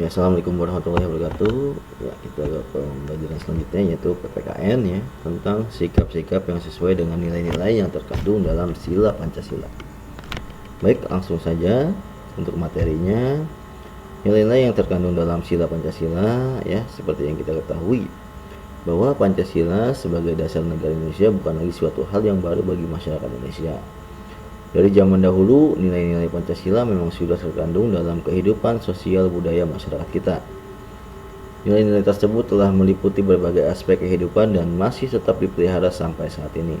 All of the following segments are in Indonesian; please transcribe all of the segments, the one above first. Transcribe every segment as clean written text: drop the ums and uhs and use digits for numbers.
Ya, assalamualaikum warahmatullahi wabarakatuh. Ya, kita ke pembelajaran selanjutnya yaitu PPKN ya, tentang sikap-sikap yang sesuai dengan nilai-nilai yang terkandung dalam sila Pancasila. Baik, langsung saja untuk materinya. Nilai-nilai yang terkandung dalam sila Pancasila ya, seperti yang kita ketahui bahwa Pancasila sebagai dasar negara Indonesia bukan lagi suatu hal yang baru bagi masyarakat Indonesia. Dari zaman dahulu, nilai-nilai Pancasila memang sudah terkandung dalam kehidupan sosial budaya masyarakat kita. Nilai-nilai tersebut telah meliputi berbagai aspek kehidupan dan masih tetap dipelihara sampai saat ini.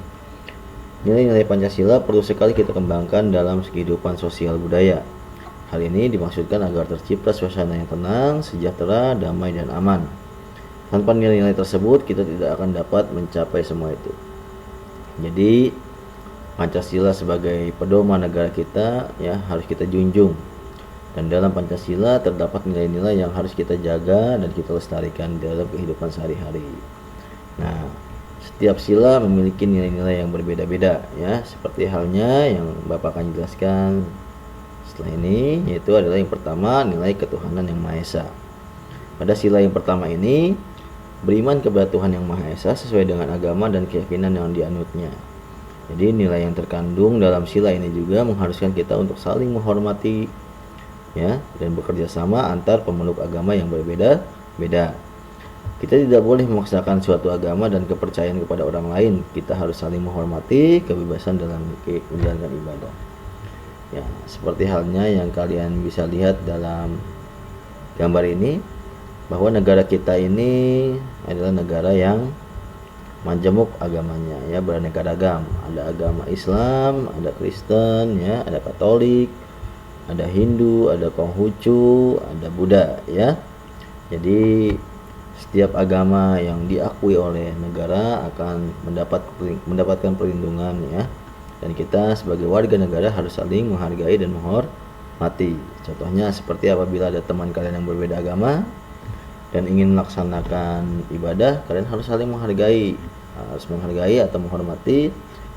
Nilai-nilai Pancasila perlu sekali kita kembangkan dalam kehidupan sosial budaya. Hal ini dimaksudkan agar tercipta suasana yang tenang, sejahtera, damai, dan aman. Tanpa nilai-nilai tersebut, kita tidak akan dapat mencapai semua itu. Jadi, Pancasila sebagai pedoman negara kita ya harus kita junjung, dan dalam Pancasila terdapat nilai-nilai yang harus kita jaga dan kita lestarikan dalam kehidupan sehari-hari. Nah, setiap sila memiliki nilai-nilai yang berbeda-beda ya, seperti halnya yang Bapak akan jelaskan setelah ini, yaitu adalah yang pertama, nilai ketuhanan yang Maha Esa. Pada sila yang pertama ini, beriman kepada Tuhan yang Maha Esa sesuai dengan agama dan keyakinan yang dianutnya. Jadi nilai yang terkandung dalam sila ini juga mengharuskan kita untuk saling menghormati ya, dan bekerja sama antar pemeluk agama yang berbeda-beda. Kita tidak boleh memaksakan suatu agama dan kepercayaan kepada orang lain. Kita harus saling menghormati kebebasan dalam menjalankan ibadah. Ya, seperti halnya yang kalian bisa lihat dalam gambar ini, bahwa negara kita ini adalah negara yang majemuk agamanya ya, beraneka ragam. Ada agama Islam, ada Kristen ya, ada Katolik, ada Hindu, ada Konghucu, ada Buddha ya. Jadi setiap agama yang diakui oleh negara akan mendapatkan perlindungan ya, dan kita sebagai warga negara harus saling menghargai dan menghormati. Contohnya seperti apabila ada teman kalian yang berbeda agama dan ingin melaksanakan ibadah, kalian harus saling menghargai atau menghormati,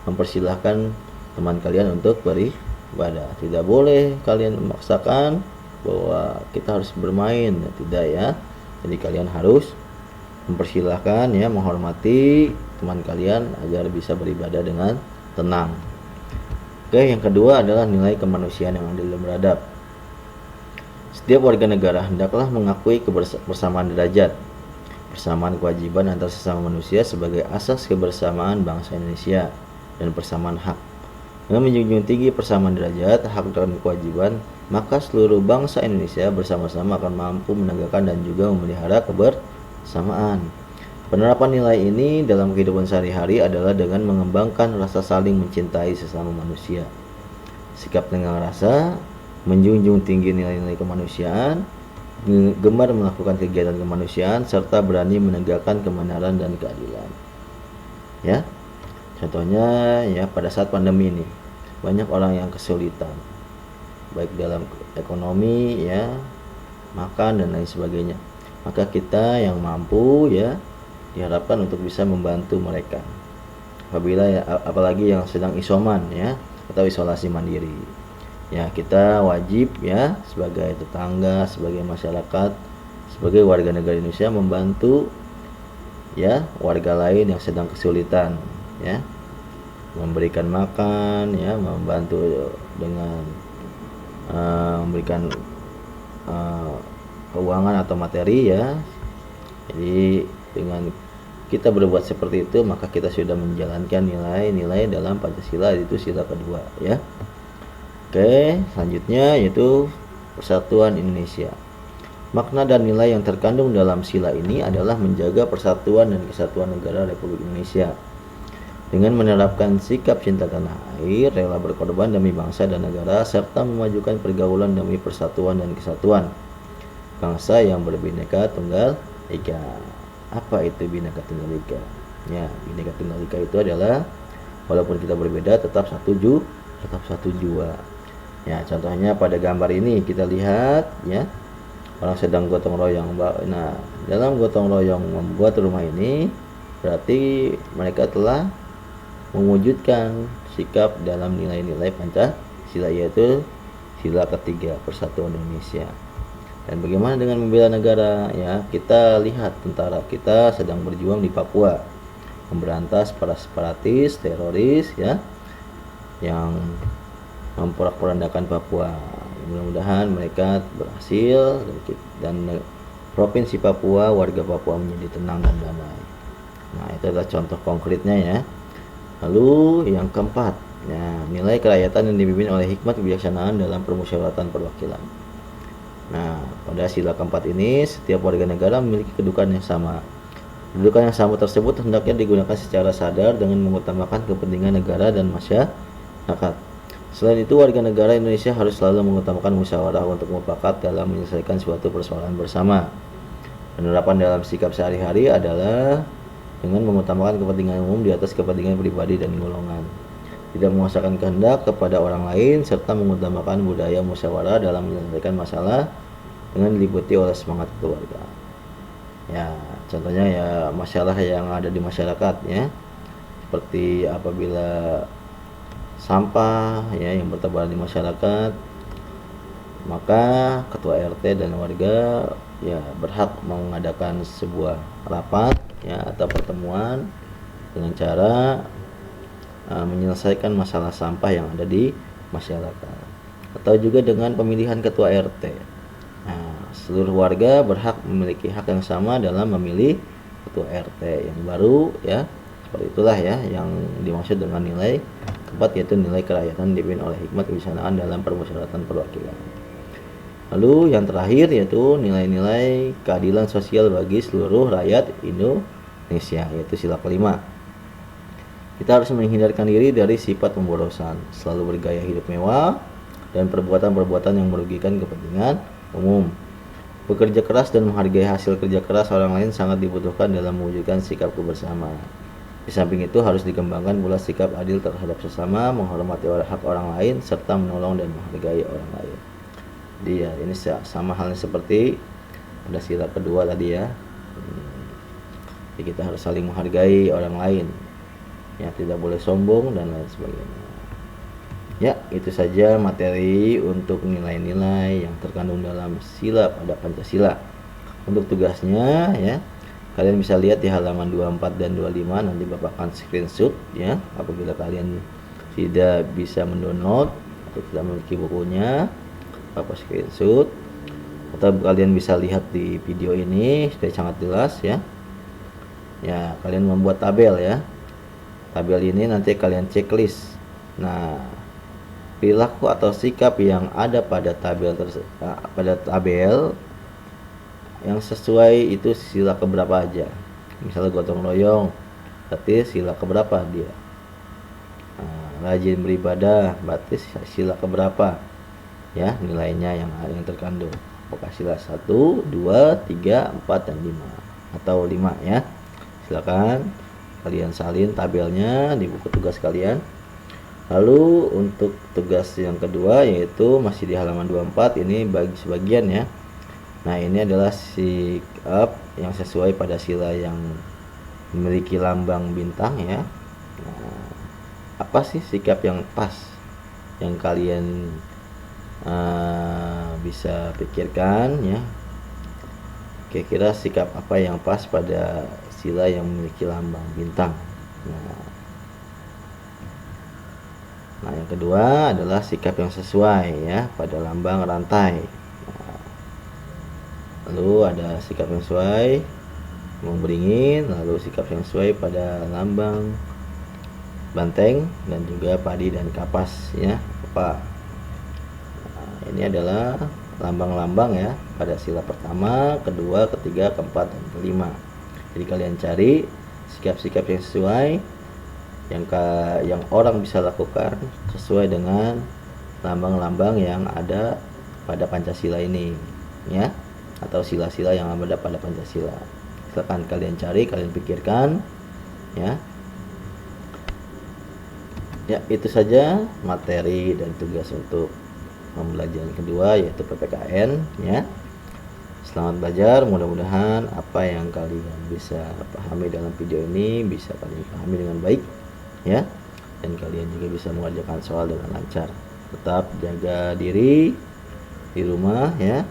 mempersilahkan teman kalian untuk beribadah. Tidak boleh kalian memaksakan bahwa kita harus bermain, tidak ya. Jadi kalian harus mempersilahkan ya, menghormati teman kalian agar bisa beribadah dengan tenang. Oke, yang kedua adalah nilai kemanusiaan yang adil dan beradab. Setiap warga negara hendaklah mengakui kebersamaan derajat, persamaan kewajiban antar sesama manusia sebagai asas kebersamaan bangsa Indonesia dan persamaan hak. Dengan menjunjung tinggi persamaan derajat, hak dan kewajiban, maka seluruh bangsa Indonesia bersama-sama akan mampu menegakkan dan juga memelihara kebersamaan. Penerapan nilai ini dalam kehidupan sehari-hari adalah dengan mengembangkan rasa saling mencintai sesama manusia, sikap tenggang rasa, menjunjung tinggi nilai-nilai kemanusiaan, gemar melakukan kegiatan kemanusiaan, serta berani menegakkan kebenaran dan keadilan. Ya, contohnya ya, pada saat pandemi ini banyak orang yang kesulitan, baik dalam ekonomi ya, makan dan lain sebagainya. Maka kita yang mampu ya, diharapkan untuk bisa membantu mereka. Apabila ya, apalagi yang sedang isoman ya, atau isolasi mandiri. Ya, kita wajib ya, sebagai tetangga, sebagai masyarakat, sebagai warga negara Indonesia membantu ya warga lain yang sedang kesulitan ya, memberikan makan ya, membantu dengan memberikan keuangan atau materi ya. Jadi dengan kita berbuat seperti itu, maka kita sudah menjalankan nilai-nilai dalam Pancasila, itu sila kedua ya. Oke, selanjutnya yaitu persatuan Indonesia. Makna dan nilai yang terkandung dalam sila ini adalah menjaga persatuan dan kesatuan negara Republik Indonesia dengan menerapkan sikap cinta tanah air, rela berkorban demi bangsa dan negara, serta memajukan pergaulan demi persatuan dan kesatuan bangsa yang berbineka tunggal ika. Apa itu bineka tunggal ika? Ya, bineka tunggal ika itu adalah walaupun kita berbeda tetap satu jua. Ya, contohnya pada gambar ini kita lihat ya, orang sedang gotong royong. Nah, dalam gotong royong membuat rumah ini berarti mereka telah mewujudkan sikap dalam nilai-nilai Pancasila, yaitu sila ketiga, persatuan Indonesia. Dan bagaimana dengan membela negara? Ya, kita lihat tentara kita sedang berjuang di Papua memberantas para separatis, teroris ya, yang memporak-porandakan Papua. Mudah-mudahan mereka berhasil dan provinsi Papua, warga Papua menjadi tenang dan damai. Nah, itu adalah contoh konkretnya ya. Lalu yang keempat, ya, nilai kerakyatan yang dipimpin oleh hikmat kebijaksanaan dalam permusyawaratan perwakilan. Nah, pada sila keempat ini setiap warga negara memiliki kedudukan yang sama. Kedudukan yang sama tersebut hendaknya digunakan secara sadar dengan mengutamakan kepentingan negara dan masyarakat. Selain itu, warga negara Indonesia harus selalu mengutamakan musyawarah untuk mufakat dalam menyelesaikan suatu persoalan bersama. Penerapan dalam sikap sehari-hari adalah dengan mengutamakan kepentingan umum di atas kepentingan pribadi dan golongan. Tidak memaksakan kehendak kepada orang lain serta mengutamakan budaya musyawarah dalam menyelesaikan masalah dengan diliputi oleh semangat keluarga. Ya, contohnya ya masalah yang ada di masyarakat ya. Seperti apabila sampah ya yang bertebaran di masyarakat, maka ketua RT dan warga ya berhak mengadakan sebuah rapat ya atau pertemuan dengan cara menyelesaikan masalah sampah yang ada di masyarakat, atau juga dengan pemilihan ketua RT. Nah, seluruh warga berhak memiliki hak yang sama dalam memilih ketua RT yang baru ya. Seperti itulah ya yang dimaksud dengan nilai keempat, yaitu nilai kerakyatan dipimpin oleh hikmat kebijaksanaan dalam permusyawaratan perwakilan. Lalu yang terakhir yaitu nilai-nilai keadilan sosial bagi seluruh rakyat Indonesia, yaitu sila kelima. Kita harus menghindarkan diri dari sifat pemborosan, selalu bergaya hidup mewah, dan perbuatan-perbuatan yang merugikan kepentingan umum. Bekerja keras dan menghargai hasil kerja keras orang lain sangat dibutuhkan dalam mewujudkan sikap kebersamaan. Di samping itu harus dikembangkan pula sikap adil terhadap sesama, menghormati hak orang lain, serta menolong dan menghargai orang lain. Jadi ya ini sama halnya seperti pada sila kedua tadi ya. Jadi kita harus saling menghargai orang lain, ya tidak boleh sombong dan lain sebagainya. Ya, itu saja materi untuk nilai-nilai yang terkandung dalam sila pada Pancasila. Untuk tugasnya ya, kalian bisa lihat di halaman 24 dan 25, nanti Bapak akan screenshot ya. Apabila kalian tidak bisa mendownload atau tidak memiliki bukunya, Bapak screenshot, atau kalian bisa lihat di video ini sudah sangat jelas ya. Ya, kalian membuat tabel ya. Tabel ini nanti kalian checklist. Nah, perilaku atau sikap yang ada pada tabel yang sesuai itu sila keberapa aja. Misalnya gotong royong, berarti sila keberapa dia. Rajin beribadah, berarti sila keberapa ya nilainya yang terkandung. Apakah sila 1, 2, 3, 4, dan 5 atau 5 ya. Silakan kalian salin tabelnya di buku tugas kalian. Lalu untuk tugas yang kedua yaitu masih di halaman 24, ini bagi sebagian ya. Nah, ini adalah sikap yang sesuai pada sila yang memiliki lambang bintang ya. Nah, apa sih sikap yang pas yang kalian bisa pikirkan ya? Kira-kira sikap apa yang pas pada sila yang memiliki lambang bintang? Nah, yang kedua adalah sikap yang sesuai ya pada lambang rantai. Lalu ada sikap yang sesuai memberingin, lalu sikap yang sesuai pada lambang banteng, dan juga padi dan kapas ya. Nah, ini adalah lambang-lambang ya pada sila pertama, kedua, ketiga, keempat, dan kelima. Jadi kalian cari sikap-sikap yang sesuai yang orang bisa lakukan sesuai dengan lambang-lambang yang ada pada Pancasila ini ya, atau sila-sila yang ada pada Pancasila. Silakan kalian cari, kalian pikirkan ya. Ya, itu saja materi dan tugas untuk pembelajaran kedua yaitu PPKN ya. Selamat belajar, mudah-mudahan apa yang kalian bisa pahami dalam video ini bisa kalian pahami dengan baik ya, dan kalian juga bisa mengerjakan soal dengan lancar. Tetap jaga diri di rumah ya,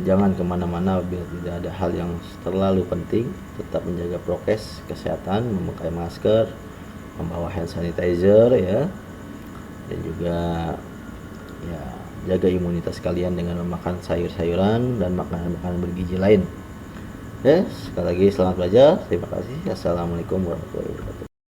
jangan kemana-mana bila tidak ada hal yang terlalu penting. Tetap menjaga prokes kesehatan, memakai masker, membawa hand sanitizer ya, dan juga ya jaga imunitas kalian dengan memakan sayur-sayuran dan makanan-makanan bergizi lain. Ya, sekali lagi selamat belajar. Terima kasih. Assalamualaikum warahmatullahi wabarakatuh.